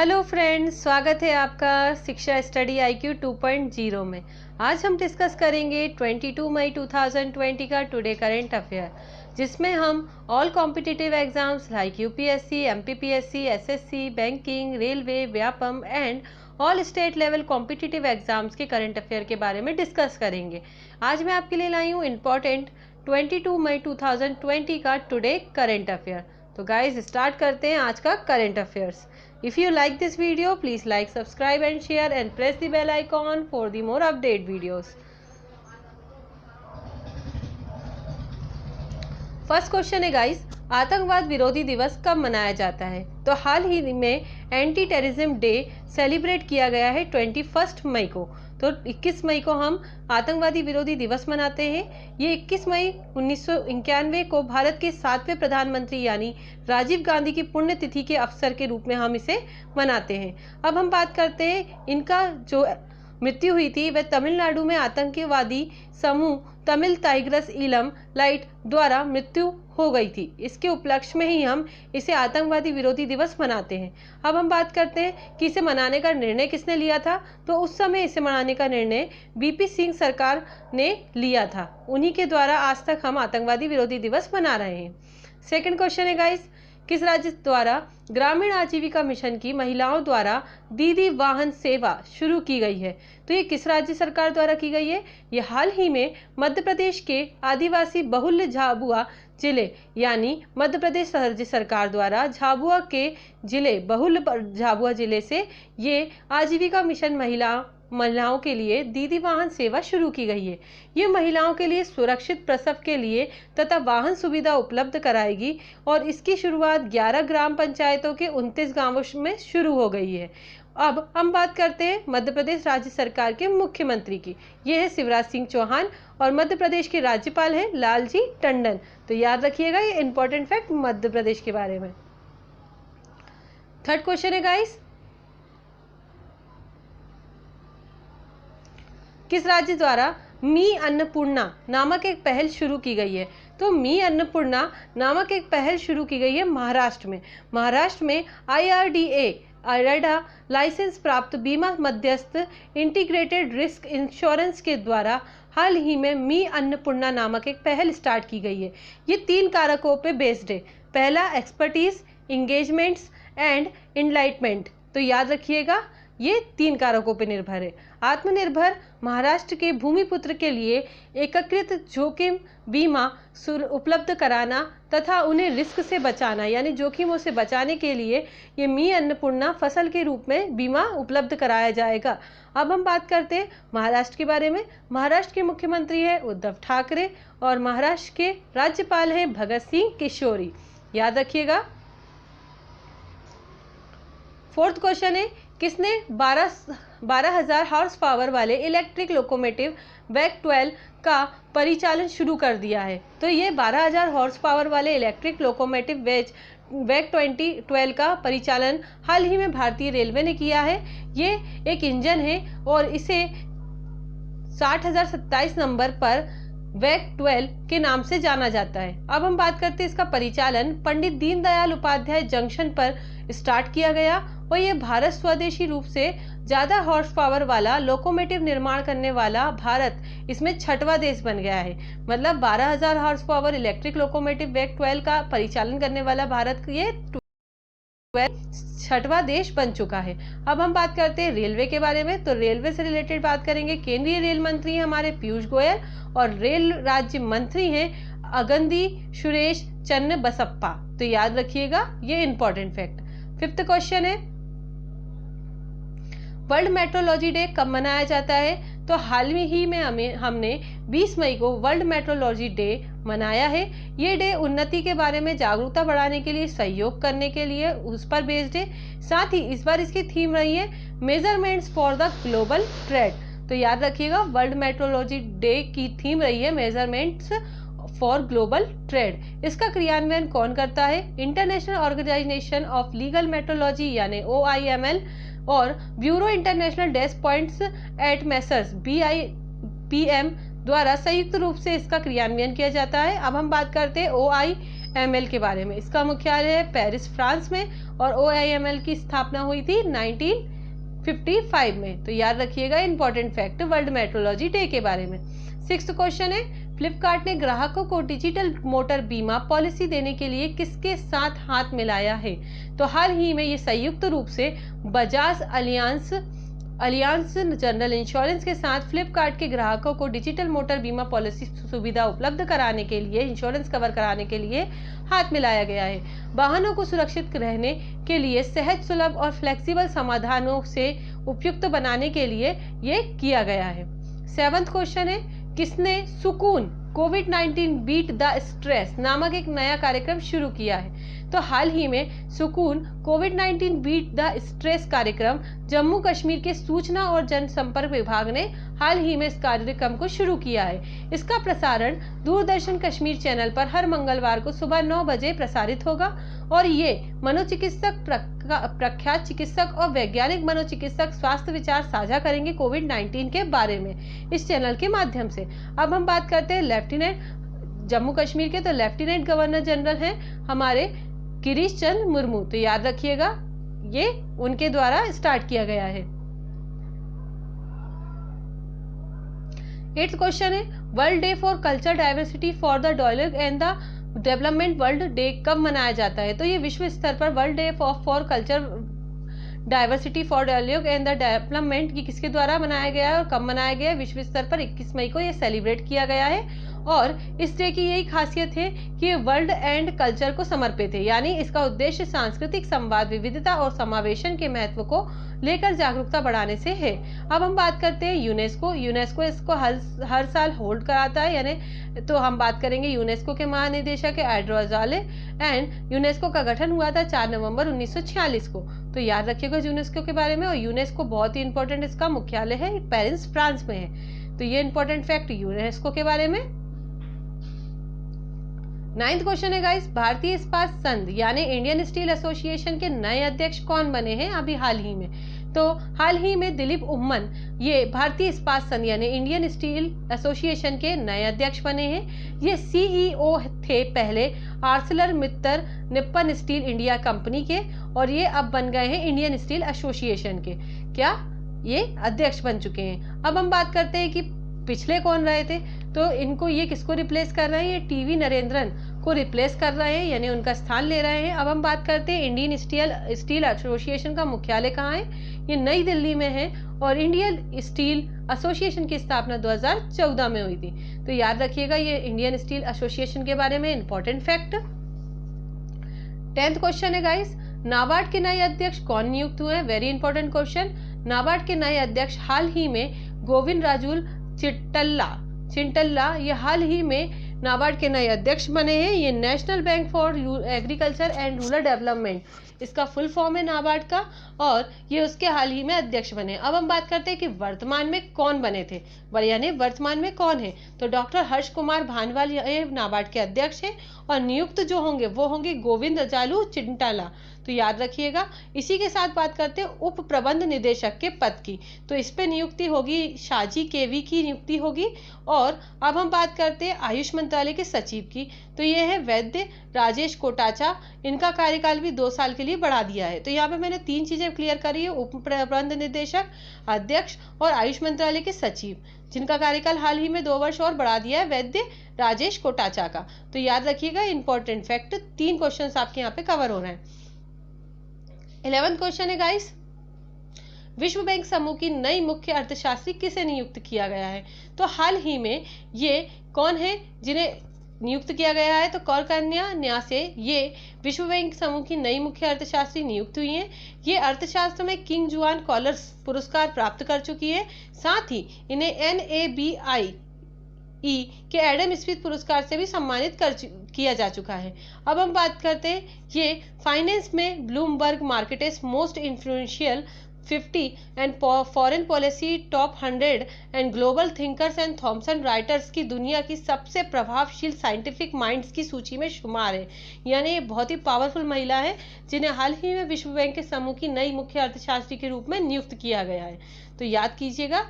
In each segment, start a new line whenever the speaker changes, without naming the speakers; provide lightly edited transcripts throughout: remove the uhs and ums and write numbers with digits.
Hello friends, स्वागत है आपका शिक्षा स्टडी IQ 2.0 में। आज हम डिस्कस करेंगे 22 मई 2020 का टुडे करंट अफेयर, जिसमें हम all competitive exams like UPSC, MPPSC, SSC, banking, railway, Vyapam and all state level competitive exams के करंट अफेयर के बारे में डिस्कस करेंगे। आज मैं आपके लिए लाई हूँ इम्पॉर्टेंट 22 मई 2020 का टुडे करंट अफेयर। तो गाइज स्टार्ट करते हैं आज का current affairs. If you like this video, please like, subscribe and share and press the bell icon for the more update videos. First question है गाइस, आतंकवाद विरोधी दिवस कब मनाया जाता है? तो हाल ही में एंटी टेररिज्म डे सेलिब्रेट किया गया है 21 मई को। तो 21 मई को हम आतंकवादी विरोधी दिवस मनाते हैं। ये 21 मई 1991 को भारत के 7वें प्रधानमंत्री यानी राजीव गांधी की पुण्यतिथि के अवसर के रूप में हम इसे मनाते हैं। अब हम बात करते हैं इनका जो मृत्यु हुई थी वह तमिलनाडु में आतंकवादी समूह तमिल टाइग्रस इलम लाइट द्वारा मृत्यु हो गई थी। इसके उपलक्ष्य में ही हम इसे आतंकवादी विरोधी दिवस मनाते हैं। अब हम बात करते हैं कि इसे मनाने का निर्णय किसने लिया था। तो उस समय इसे मनाने का निर्णय BP सिंह सरकार ने लिया था। उन्हीं के द्वारा आज तक हम आतंकवादी विरोधी दिवस मना रहे हैं। सेकंड क्वेश्चन है गाइस, किस राज्य द्वारा ग्रामीण आजीविका मिशन की महिलाओं द्वारा दीदी वाहन सेवा शुरू की गई है? तो ये किस राज्य सरकार द्वारा की गई है? ये हाल ही में मध्य प्रदेश के आदिवासी बहुल्य झाबुआ जिले यानी मध्य प्रदेश राज्य सरकार द्वारा झाबुआ के जिले बहुल्य झाबुआ जिले से ये आजीविका मिशन महिलाओं के लिए दीदी वाहन सेवा शुरू की गई है। ये महिलाओं के लिए सुरक्षित प्रसव के लिए तथा वाहन सुविधा उपलब्ध कराएगी और इसकी शुरुआत 11 ग्राम पंचायतों के 29 गांवों में शुरू हो गई है। अब हम बात करते हैं मध्य प्रदेश राज्य सरकार के मुख्यमंत्री की। ये है शिवराज सिंह चौहान और मध्य प्रदेश के राज्यपाल हैं लालजी टंडन। तो याद रखिएगा ये इंपॉर्टेंट फैक्ट मध्य प्रदेश के बारे में। थर्ड क्वेश्चन है गाइस, किस राज्य द्वारा मी अन्नपूर्णा नामक एक पहल शुरू की गई है? तो मी अन्नपूर्णा नामक एक पहल शुरू की गई है महाराष्ट्र में। महाराष्ट्र में IRDA लाइसेंस प्राप्त बीमा मध्यस्थ इंटीग्रेटेड रिस्क इंश्योरेंस के द्वारा हाल ही में मी अन्नपूर्णा नामक एक पहल स्टार्ट की गई है। ये 3 कारकों पे बेस्ड है। पहला एक्सपर्टीज, इंगेजमेंट्स एंड इनलाइटमेंट। तो याद रखिएगा ये 3 कारकों पर निर्भर है। आत्मनिर्भर महाराष्ट्र के भूमिपुत्र के लिए एकीकृत जोखिम बीमा उपलब्ध कराना तथा उन्हें रिस्क से बचाना यानी जोखिमों से बचाने के लिए ये मी अन्नपूर्णा फसल के रूप में बीमा उपलब्ध कराया जाएगा। अब हम बात करते हैं महाराष्ट्र के बारे में। महाराष्ट्र के मुख्यमंत्री है उद्धव ठाकरे और महाराष्ट्र के राज्यपाल हैं भगत सिंह कोश्यारी। याद रखिएगा। फोर्थ क्वेश्चन है, किसने 12,000 हॉर्स पावर वाले इलेक्ट्रिक लोकोमोटिव वैक 12 का परिचालन शुरू कर दिया है? तो ये 12,000 हॉर्स पावर वाले इलेक्ट्रिक लोकोमोटिव वैक 2012 का परिचालन हाल ही में भारतीय रेलवे ने किया है। ये एक इंजन है और इसे 60,027 नंबर पर वैक 12 के नाम से जाना जाता है। अब हम बात करते हैं इसका परिचालन पंडित दीनदयाल उपाध्याय जंक्शन पर स्टार्ट किया गया और ये भारत स्वदेशी रूप से ज़्यादा हॉर्स पावर वाला लोकोमोटिव निर्माण करने वाला भारत इसमें 6वां देश बन गया है। मतलब 12,000 हॉर्स पावर इलेक्ट्रिक लोकोमोटिव वैक 12 का परिचालन करने वाला भारत ये 6वां देश बन चुका है। अब हम बात करते हैं रेलवे के बारे में। तो रेलवे से रिलेटेड बात करेंगे। केंद्रीय रेल मंत्री हमारे पीयूष गोयल और रेल राज्य मंत्री हैं अगंदी सुरेश चन्न बसप्पा। तो याद रखिएगा ये इंपॉर्टेंट फैक्ट। फिफ्थ क्वेश्चन है, वर्ल्ड मेट्रोलॉजी डे कब मनाया जाता है? तो हाल ही में हमने 20 मई को वर्ल्ड मेट्रोलॉजी डे मनाया है। ये डे उन्नति के बारे में जागरूकता बढ़ाने के लिए, सहयोग करने के लिए उस पर बेस्ड है। साथ ही इस बार इसकी थीम रही है measurements for the global trade. तो याद रखिएगा वर्ल्ड मेट्रोलॉजी डे की थीम रही है मेजरमेंट्स फॉर ग्लोबल ट्रेड। इसका क्रियान्वयन कौन करता है? International Organization of Legal Metrology यानी OIML और Bureau International des Poids et Mesures BIPM द्वारा संयुक्त रूप से इसका क्रियान्वयन किया जाता है। अब हम बात करते हैं OIML OIML के बारे में। इसका मुख्यालय है पेरिस फ्रांस में और OIML की स्थापना हुई थी 1955 में। तो याद रखिएगा important fact world metrology day के बारे में। 6th क्वेश्चन है, फ्लिपकार्ट ने ग्राहकों को डिजिटल मोटर बीमा पॉलिसी देने के लिए किसके साथ हाथ मिलाया है? तो हाल ही में ये संयुक्त रूप से बजाज अलियांस जनरल इंश्योरेंस के साथ फ्लिपकार्ट के ग्राहकों को डिजिटल मोटर बीमा पॉलिसी सुविधा उपलब्ध कराने के लिए, इंश्योरेंस कवर कराने के लिए हाथ मिलाया गया है। वाहनों को सुरक्षित रहने के लिए सहज, सुलभ और फ्लेक्सिबल समाधानों से उपयुक्त बनाने के लिए ये किया गया है। 7th क्वेश्चन है, किसने सुकून कोविड-19 बीट द स्ट्रेस नामक एक नया कार्यक्रम शुरू किया है? तो हाल ही में सुकून कोविड-19 बीट द स्ट्रेस कार्यक्रम जम्मू कश्मीर के सूचना और जनसंपर्क विभाग ने हाल ही में इस कार्यक्रम को शुरू किया है। इसका प्रसारण दूरदर्शन कश्मीर चैनल पर हर मंगलवार को सुबह 9 बजे प्रसारित होगा और ये मनोचिकित्सक, प्रख्यात चिकित्सक और वैज्ञानिक मनोचिकित्सक स्वास्थ्य विचार साझा करेंगे कोविड-19 के बारे में इस चैनल के माध्यम से। अब हम बात करते हैं लेफ्टिनेंट जम्मू कश्मीर के, तो लेफ्टिनेंट गवर्नर जनरल हैं हमारे गिरीश चंद्र मुर्मू। तो याद रखिएगा ये उनके द्वारा स्टार्ट किया गया है। 8th क्वेश्चन है, world day for culture diversity for the dialogue and the development world day कब मनाया जाता है? तो ये विश्व स्तर पर world day for culture diversity for dialogue and the development ये किसके द्वारा मनाया गया है और कब मनाया गया है? विश्व स्तर पर 21 मई को ये सेलिब्रेट किया गया है और इस डे की यही खासियत है कि ये वर्ल्ड एंड कल्चर को समर्पित है, यानी इसका उद्देश्य सांस्कृतिक संवाद, विविधता और समावेशन के महत्व को लेकर जागरूकता बढ़ाने से है। अब हम बात करते हैं यूनेस्को इसको हर साल होल्ड कराता है, यानी तो हम बात करेंगे यूनेस्को के महानिदेशक है एड्रो अज़ाले एंड यूनेस्को का गठन हुआ था 4 नवंबर 1946 को। तो याद रखिएगा यूनेस्को के बारे में। और यूनेस्को बहुत ही इंपॉर्टेंट, इसका मुख्यालय है पेरिस फ्रांस में है। तो ये इंपॉर्टेंट फैक्ट यूनेस्को के बारे में। 9th क्वेश्चन है गाइस, भारतीय इस्पात संघ यानी इंडियन स्टील एसोसिएशन के नए अध्यक्ष कौन बने हैं अभी हाल ही में? तो हाल ही में दिलीप उम्मन ये भारतीय इस्पात संघ यानी इंडियन स्टील एसोसिएशन के नए अध्यक्ष बने हैं। ये CEO थे पहले Arcelor Mittal Nippon Steel India company के और ये अब बन गए हैं इंडियन स्टील एसोसिएशन के क्या ये अध्यक्ष बन चुके हैं। अब हम बात करते हैं कि पिछले कौन रहे थे, तो इनको ये किसको रिप्लेस कर रहे हैं? ये TV नरेंद्रन को रिप्लेस कर रहे हैं, यानी उनका स्थान ले रहे हैं। अब हम बात करते हैं इंडियन स्टील एसोसिएशन का मुख्यालय कहाँ है? ये नई दिल्ली में है और इंडियन स्टील एसोसिएशन की स्थापना 2014 में हुई थी। तो याद रखिएगा ये इंडियन स्टील एसोसिएशन के बारे में इंपॉर्टेंट फैक्ट। 10th क्वेश्चन है गाइस, नाबार्ड के नए अध्यक्ष कौन नियुक्त हुए हैं? Very important question. नाबार्ड के नए अध्यक्ष हाल ही में गोविंद राजुल चिंटल्ला ये हाल ही में नाबार्ड के नए अध्यक्ष बने हैं। ये national bank for agriculture and rural development इसका फुल फॉर्म है नाबार्ड का और ये उसके हाल ही में अध्यक्ष बने। अब हम बात करते हैं कि वर्तमान में कौन बने थे, यानी वर्तमान में कौन है? तो डॉक्टर हर्ष कुमार भानवाल ये नाबार्ड के अध्यक्ष हैं और नियुक्त जो होंगे वो होंगे गोविंद राजुल चिंटल्ला। तो याद रखिएगा। इसी के साथ बात करते हैं उप प्रबंध निदेशक के पद की, तो इस पे नियुक्ति होगी शाजी केवी की नियुक्ति होगी। और अब हम बात करते हैं आयुष मंत्रालय के सचिव की, तो ये है वैद्य राजेश कोटाचा, इनका कार्यकाल भी 2 साल के लिए बढ़ा दिया है। तो यहाँ पे मैंने 3 चीजें क्लियर करी है, उप प्रबंध निदेशक, अध्यक्ष और आयुष मंत्रालय के सचिव, जिनका कार्यकाल हाल ही में 2 वर्ष और बढ़ा दिया है वैद्य राजेश कोटाचा का। तो याद रखिएगा इंपॉर्टेंट फैक्ट, 3 क्वेश्चन आपके यहाँ पे कवर हो रहे हैं। 11th क्वेश्चन है गाइस, विश्व बैंक समूह की नई मुख्य अर्थशास्त्री किसे नियुक्त किया गया है? तो हाल ही में ये कौन है जिन्हें नियुक्त किया गया है? तो कौरकन्या न्या से ये विश्व बैंक समूह की नई मुख्य अर्थशास्त्री नियुक्त हुई हैं। ये अर्थशास्त्र में किंग जुआन कॉलर्स पुरस्कार प्राप्त कर चुकी है, साथ ही इन्हें NABI के एडम स्मिथ पुरस्कार से भी सम्मानित किया जा चुका है। अब हम बात करते हैं ये फाइनेंस में Bloomberg Markets most influential 50 and Foreign Policy top 100 and global thinkers and Thomson Reuters की दुनिया की सबसे प्रभावशील साइंटिफिक माइंड्स की सूची में शुमार है। यानी ये बहुत ही पावरफुल महिला है जिन्हें हाल ही में विश्व बैंक के समूह की नई मुख्य अर्थशास्त्री के रूप में नियुक्त किया गया है। तो याद कीजिएगा।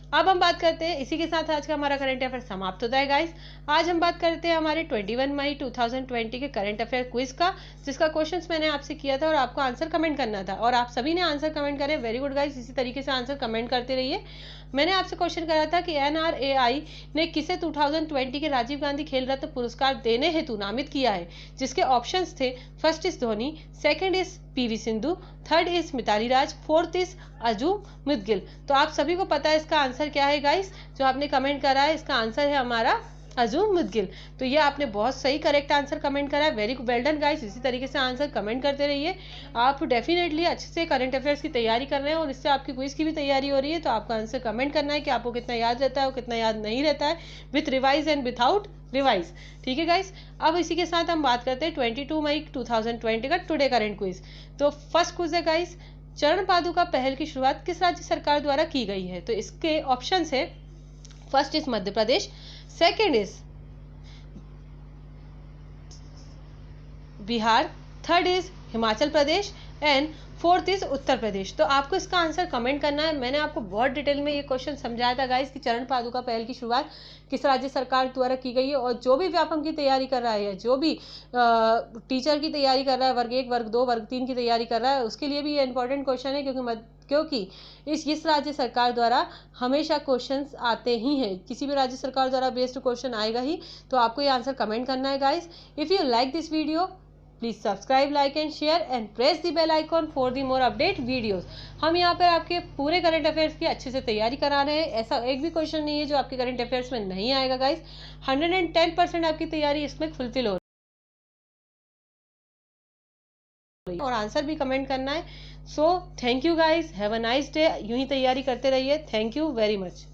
अब हम बात करते हैं, इसी के साथ आज का हमारा करंट अफेयर समाप्त होता है गाइस। आज हम बात करते हैं हमारे 21 मई 2020 के करंट अफेयर क्विज का, जिसका क्वेश्चंस मैंने आपसे किया था और आपको आंसर कमेंट करना था, और आप सभी ने आंसर कमेंट करे। वेरी गुड गाइस, इसी तरीके से आंसर कमेंट करते रहिए। मैंने आपसे क्वेश्चन करा था कि NRAI ने किसे 2020 के राजीव गांधी खेल रत्न पुरस्कार देने हेतु नामित किया है, जिसके ऑप्शंस थे, first is Dhoni, second is PV Sindhu, third is Mithali Raj, fourth is Anju Moudgil. तो आप सभी को पता है इसका आंसर क्या है गाइस, जो आपने कमेंट करा है इसका आंसर है हमारा अजूम मुदगिल। तो ये आपने बहुत सही करेक्ट आंसर कमेंट करा है, वेरी वेल डन गाइस। इसी तरीके से आंसर कमेंट करते रहिए। आप डेफिनेटली अच्छे से करंट अफेयर्स की तैयारी कर रहे हैं और इससे आपकी क्विज की भी तैयारी हो रही है। तो आपको आंसर कमेंट करना है कि आपको कितना याद रहता है और कितना याद नहीं रहता है, with revise and without revise. ठीक है गाइस, अब इसी के साथ हम बात करते हैं 22 मई 2020 का टुडे करंट क्विज। तो फर्स्ट क्विज है गाइस, चरण पादुका पहल की शुरुआत किस राज्य सरकार द्वारा की गई है? तो इसके ऑप्शंस है, first is Madhya Pradesh, second is Bihar, third is Himachal Pradesh and fourth is Uttar Pradesh. तो आपको इसका आंसर कमेंट करना है। मैंने आपको बहुत डिटेल में ये क्वेश्चन समझाया था गाइस कि चरण पादुका पहल की शुरुआत किस राज्य सरकार द्वारा की गई है, और जो भी व्यापम की तैयारी कर रहा है, जो भी टीचर की तैयारी कर रहा है, वर्ग 1, वर्ग 2, वर्ग 3 की तैयारी कर रहा है, उसके लिए भी ये इंपॉर्टेंट क्वेश्चन है, क्योंकि इस राज्य सरकार द्वारा हमेशा क्वेश्चंस आते ही हैं, किसी भी राज्य सरकार द्वारा बेस्ड क्वेश्चन आएगा ही। तो आपको ये आंसर कमेंट करना है guys. If you like this video, please subscribe, like and share and press the bell icon for the more update videos. हम यहाँ पर आपके पूरे करंट अफेयर्स की अच्छे से तैयारी करा रहे हैं। ऐसा एक भी क्वेश्चन नहीं है जो आपके करंट अफेयर्स में नहीं आएगा गाइस। 110% आपकी तैयारी इसमें फुलफिल हो रही है, और आंसर भी कमेंट करना है। So thank you guys, have a nice day. यूं ही तैयारी करते रहिए। Thank you very much.